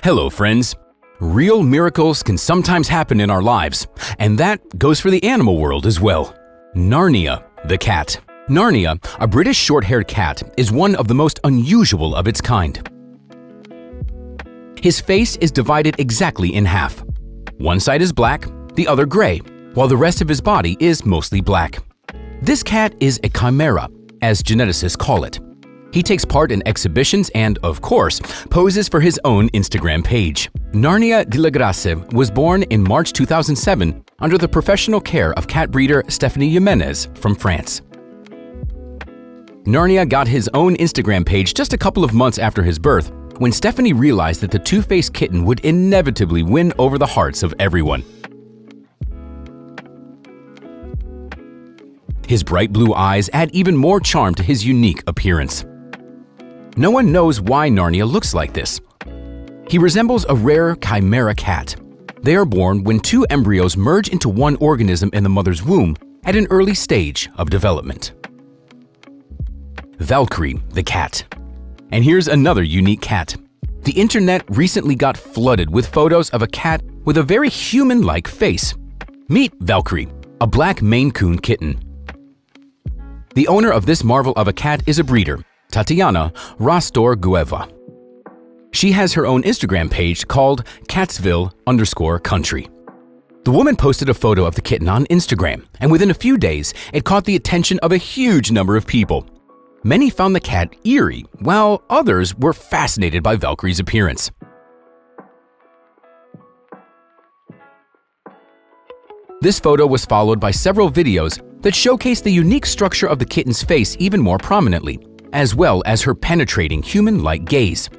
Hello, friends. Real miracles can sometimes happen in our lives, and that goes for the animal world as well. Narnia, the cat. Narnia, a British short-haired cat, is one of the most unusual of its kind. His face is divided exactly in half. One side is black, the other gray, while the rest of his body is mostly black. This cat is a chimera, as geneticists call it. He takes part in exhibitions and, of course, poses for his own Instagram page. Narnia de la Grace was born in March 2007 under the professional care of cat breeder Stephanie Jimenez from France. Narnia got his own Instagram page just a couple of months after his birth, when Stephanie realized that the two-faced kitten would inevitably win over the hearts of everyone. His bright blue eyes add even more charm to his unique appearance. No one knows why Narnia looks like this. He resembles a rare chimera cat. They are born when two embryos merge into one organism in the mother's womb at an early stage of development. Valkyrie, the cat. And here's another unique cat. The internet recently got flooded with photos of a cat with a very human-like face. Meet Valkyrie, a black Maine Coon kitten. The owner of this marvel of a cat is a breeder, Tatiana Rastor-Gueva. She has her own Instagram page called Catsville_country. The woman posted a photo of the kitten on Instagram, and within a few days, it caught the attention of a huge number of people. Many found the cat eerie, while others were fascinated by Valkyrie's appearance. This photo was followed by several videos that showcase the unique structure of the kitten's face even more prominently, as well as her penetrating human-like gaze,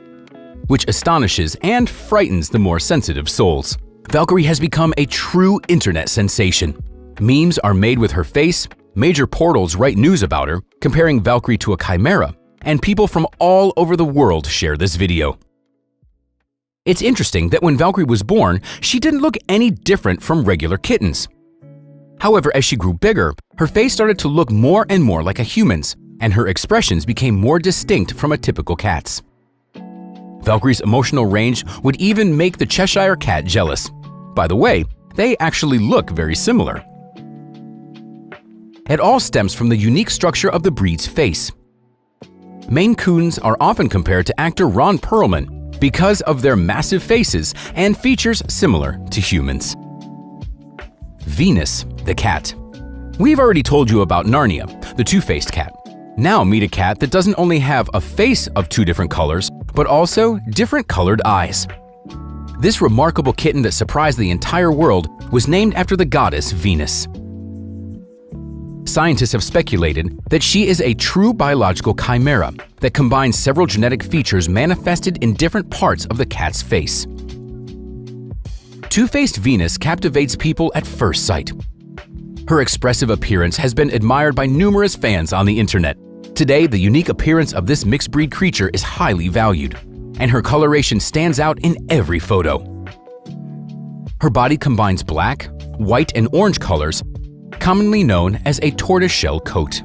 which astonishes and frightens the more sensitive souls. Valkyrie has become a true internet sensation. Memes are made with her face, major portals write news about her, comparing Valkyrie to a chimera, and people from all over the world share this video. It's interesting that when Valkyrie was born, she didn't look any different from regular kittens. However, as she grew bigger, her face started to look more and more like a human's, and her expressions became more distinct from a typical cat's. Valkyrie's emotional range would even make the Cheshire Cat jealous. By the way, they actually look very similar. It all stems from the unique structure of the breed's face. Maine Coons are often compared to actor Ron Perlman because of their massive faces and features similar to humans. Venus, the cat. We've already told you about Narnia, the two-faced cat. Now meet a cat that doesn't only have a face of two different colors, but also different colored eyes. This remarkable kitten that surprised the entire world was named after the goddess Venus. Scientists have speculated that she is a true biological chimera that combines several genetic features manifested in different parts of the cat's face. Two-faced Venus captivates people at first sight. Her expressive appearance has been admired by numerous fans on the internet. Today, the unique appearance of this mixed-breed creature is highly valued, and her coloration stands out in every photo. Her body combines black, white, and orange colors, commonly known as a tortoiseshell coat.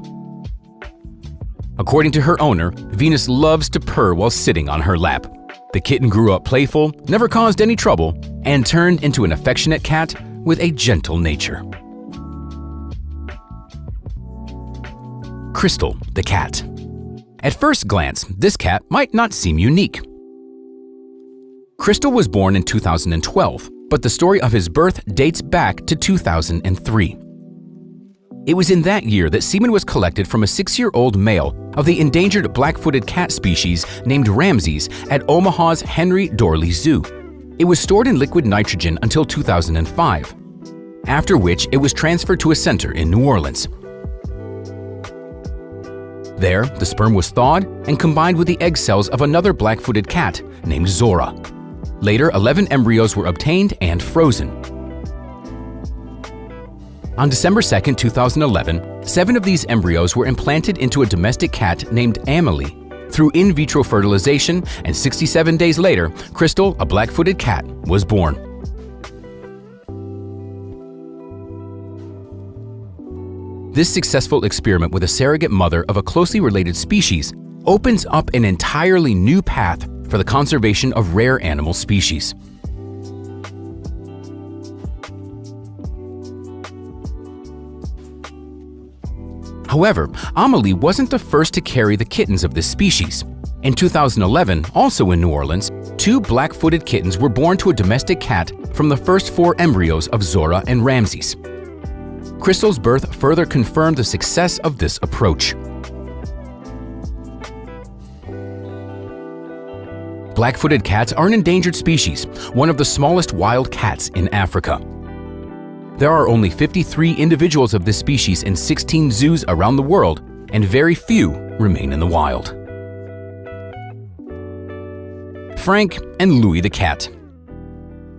According to her owner, Venus loves to purr while sitting on her lap. The kitten grew up playful, never caused any trouble, and turned into an affectionate cat with a gentle nature. Crystal, the cat. At first glance, this cat might not seem unique. Crystal was born in 2012, but the story of his birth dates back to 2003. It was in that year that semen was collected from a 6-year-old male of the endangered black-footed cat species named Ramses at Omaha's Henry Dorley Zoo. It was stored in liquid nitrogen until 2005, after which it was transferred to a center in New Orleans. There, the sperm was thawed and combined with the egg cells of another black-footed cat named Zora. Later, 11 embryos were obtained and frozen. On December 2, 2011, 7 of these embryos were implanted into a domestic cat named Amelie through in vitro fertilization, and 67 days later, Crystal, a black-footed cat, was born. This successful experiment with a surrogate mother of a closely related species opens up an entirely new path for the conservation of rare animal species. However, Amelie wasn't the first to carry the kittens of this species. In 2011, also in New Orleans, 2 black-footed kittens were born to a domestic cat from the first 4 embryos of Zora and Ramses. Crystal's birth further confirmed the success of this approach. Black-footed cats are an endangered species, one of the smallest wild cats in Africa. There are only 53 individuals of this species in 16 zoos around the world, and very few remain in the wild. Frank and Louie the cat.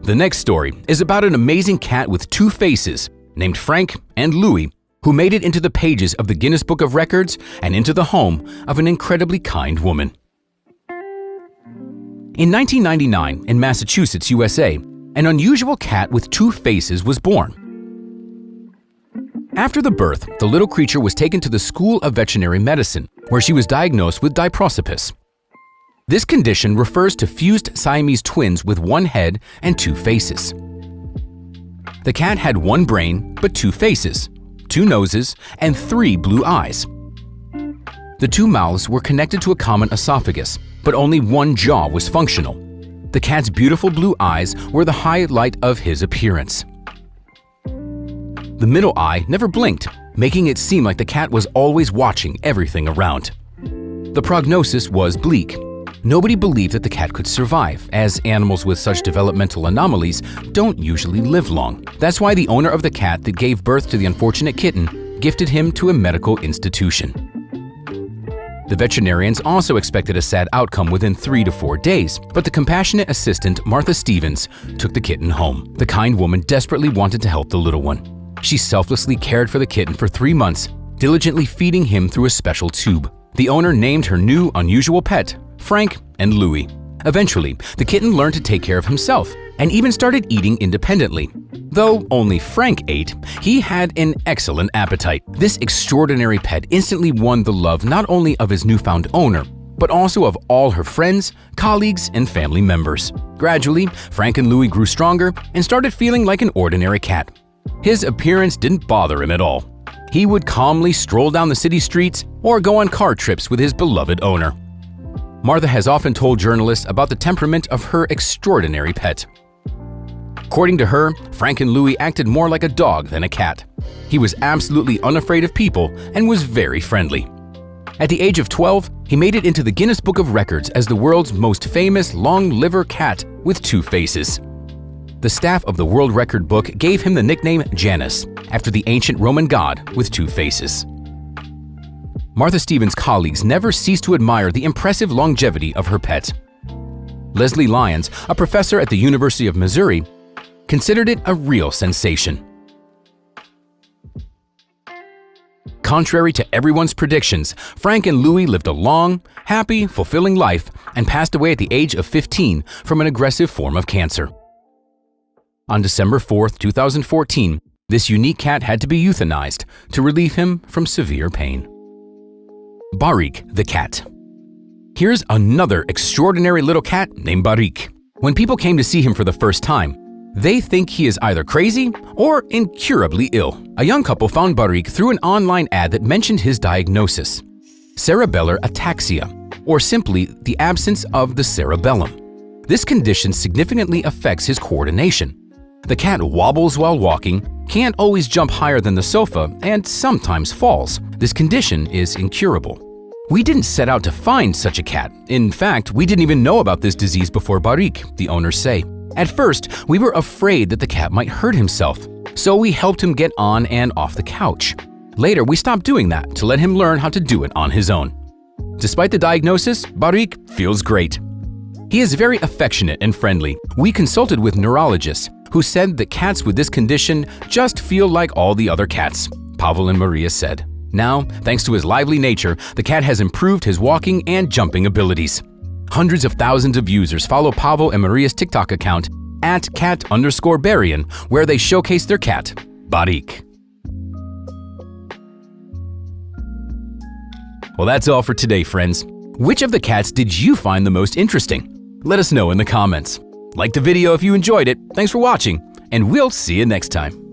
The next story is about an amazing cat with 2 faces named Frank and Louie, who made it into the pages of the Guinness Book of Records and into the home of an incredibly kind woman. In 1999, in Massachusetts, USA, an unusual cat with 2 faces was born. After the birth, the little creature was taken to the School of Veterinary Medicine, where she was diagnosed with diprosopis. This condition refers to fused Siamese twins with 1 head and 2 faces. The cat had 1 brain but 2 faces, 2 noses, and 3 blue eyes. The 2 mouths were connected to a common esophagus, but only 1 jaw was functional. The cat's beautiful blue eyes were the highlight of his appearance. The middle eye never blinked, making it seem like the cat was always watching everything around. The prognosis was bleak. Nobody believed that the cat could survive, as animals with such developmental anomalies don't usually live long. That's why the owner of the cat that gave birth to the unfortunate kitten gifted him to a medical institution. The veterinarians also expected a sad outcome within 3 to 4 days, but the compassionate assistant, Martha Stevens, took the kitten home. The kind woman desperately wanted to help the little one. She selflessly cared for the kitten for 3 months, diligently feeding him through a special tube. The owner named her new unusual pet Frank and Louie. Eventually, the kitten learned to take care of himself and even started eating independently. Though only Frank ate, he had an excellent appetite. This extraordinary pet instantly won the love not only of his newfound owner, but also of all her friends, colleagues, and family members. Gradually, Frank and Louie grew stronger and started feeling like an ordinary cat. His appearance didn't bother him at all. He would calmly stroll down the city streets or go on car trips with his beloved owner. Martha has often told journalists about the temperament of her extraordinary pet. According to her, Frank and Louie acted more like a dog than a cat. He was absolutely unafraid of people and was very friendly. At the age of 12, he made it into the Guinness Book of Records as the world's most famous long-liver cat with 2 faces. The staff of the World Record Book gave him the nickname Janus, after the ancient Roman god with 2 faces. Martha Stevens' colleagues never ceased to admire the impressive longevity of her pet. Leslie Lyons, a professor at the University of Missouri, considered it a real sensation. Contrary to everyone's predictions, Frank and Louie lived a long, happy, fulfilling life and passed away at the age of 15 from an aggressive form of cancer. On December 4, 2014, this unique cat had to be euthanized to relieve him from severe pain. Barik the cat. Here's another extraordinary little cat named Barik. When people came to see him for the first time, they think he is either crazy or incurably ill. A young couple found Barik through an online ad that mentioned his diagnosis: cerebellar ataxia, or simply the absence of the cerebellum. This condition significantly affects his coordination. The cat wobbles while walking, can't always jump higher than the sofa, and sometimes falls. This condition is incurable. We didn't set out to find such a cat. In fact, we didn't even know about this disease before Barik, the owners say. At first, we were afraid that the cat might hurt himself, so we helped him get on and off the couch. Later, we stopped doing that to let him learn how to do it on his own. Despite the diagnosis, Barik feels great. He is very affectionate and friendly. We consulted with neurologists who said that cats with this condition just feel like all the other cats, Pavel and Maria said. Now, thanks to his lively nature, the cat has improved his walking and jumping abilities. Hundreds of thousands of users follow Pavel and Maria's TikTok account @cat_Barian, where they showcase their cat, Barik. Well, that's all for today, friends. Which of the cats did you find the most interesting? Let us know in the comments. Like the video if you enjoyed it, thanks for watching, and we'll see you next time.